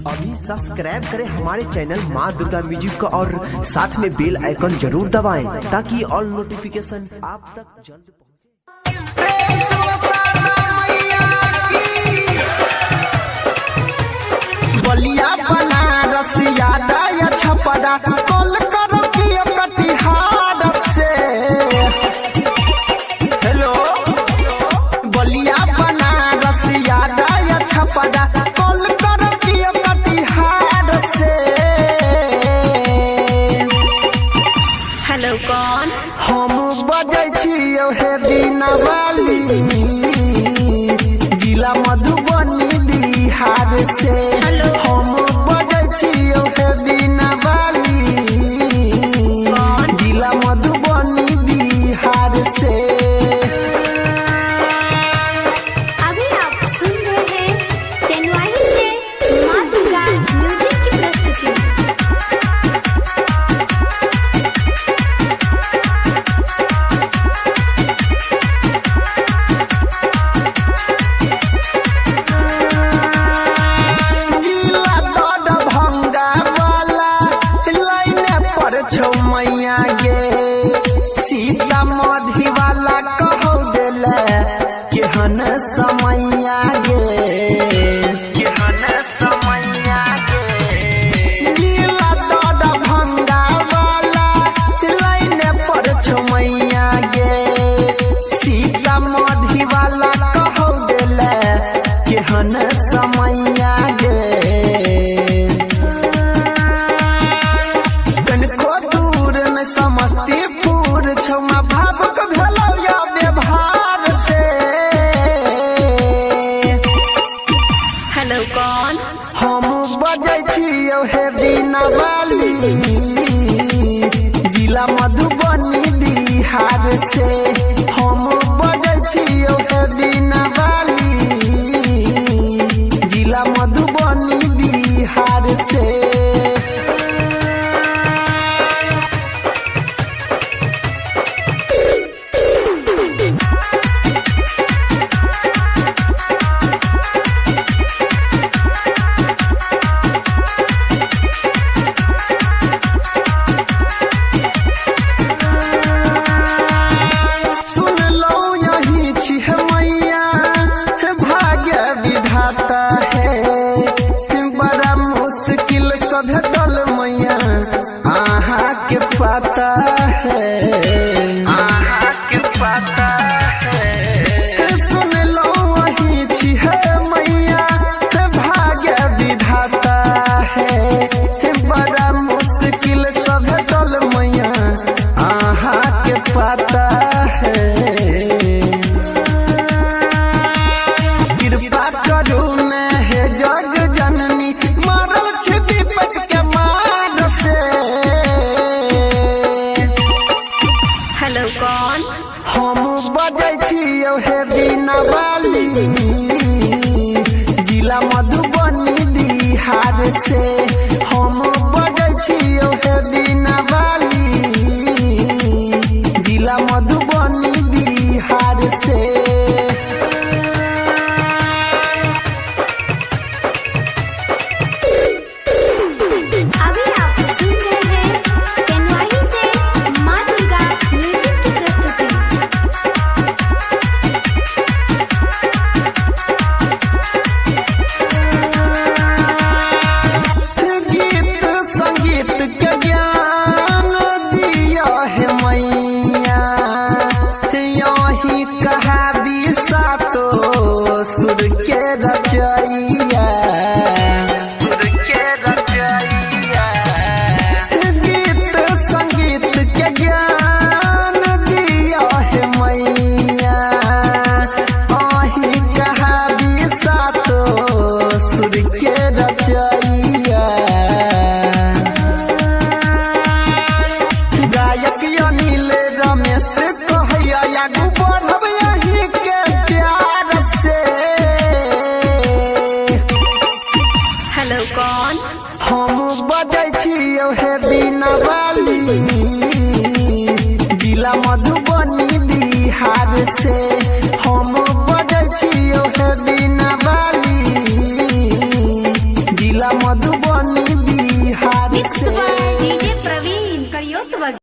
अभी सब्सक्राइब करें हमारे चैनल माँ दुर्गा म्यूजिक को और साथ में बेल आइकन जरूर दबाएं ताकि ऑल नोटिफिकेशन आप तक जल्द बलिया बनारस यादया छपरा कॉल करो कि कटिहार से। हेलो बलिया बनारस यादया छपरा कॉल करो कि कटिहार से। हेलो कौन? हम बजै छियौ हे बीना वाली जिला मधुबनी बिहार से। हम बजै छियौ हे बीना वाली जिला मधुबनी बिहार से। अभी आप सुन रहे हैं तेनवाही से माँ दुर्गा म्यूजिक की प्रस्तुति। मैया गे सीतामढ़ी वाला कहो देले केहन समैया गे केहन समैया गे। जिला दरभंगा वाला लाइने पर छौ मैया गे सीतामढ़ी वाला कहो देले केहन समैया गे। समस्तीपुर छौमा भावुक भेलौ या व्यवहार से। हेलो कौन? हम बजै छियौ हे बीना वाली जिला मधुबनी बिहार से। हम बजै छियौ हे बीना वाली जिला मधुबनी बिहार से। भेटल मैया आहा के पता है आहा के पता है। सुन लो वही छी है मैया भाग्य विधाता है। बड़ा मुश्किल से भेटल मैया आहा के पता है। कृपा करू मैं है जग जननी मरल छी दीपक के मान से। हेलो कौन? हम बजै छियौ हे बीना वाली जिला मधुबनी बिहार से। हम बजै छियौ हे बीना वाली जिला मधुबनी बिहार से। अभी आप सुन रहे हैं तेनवाही से माँ दुर्गा म्यूजिक की प्रस्तुति। गीत संगीत के ज्ञान दिया है मैया यही कहा दिशा तो सुर के रचैया सुर के रचैया। गीत संगीत के ज्ञान दिया है मैया यही कहा दिशा तो सुर के रचैया। गायक अनिल रमेश कहैया आगू बढ़ब यही के प्यार से। हेलो कौन? हम बजै छियौ हे बीना वाली जिला मधुबनी बिहार से। हम बजै छियौ हे बीना वाली जिला मधुबनी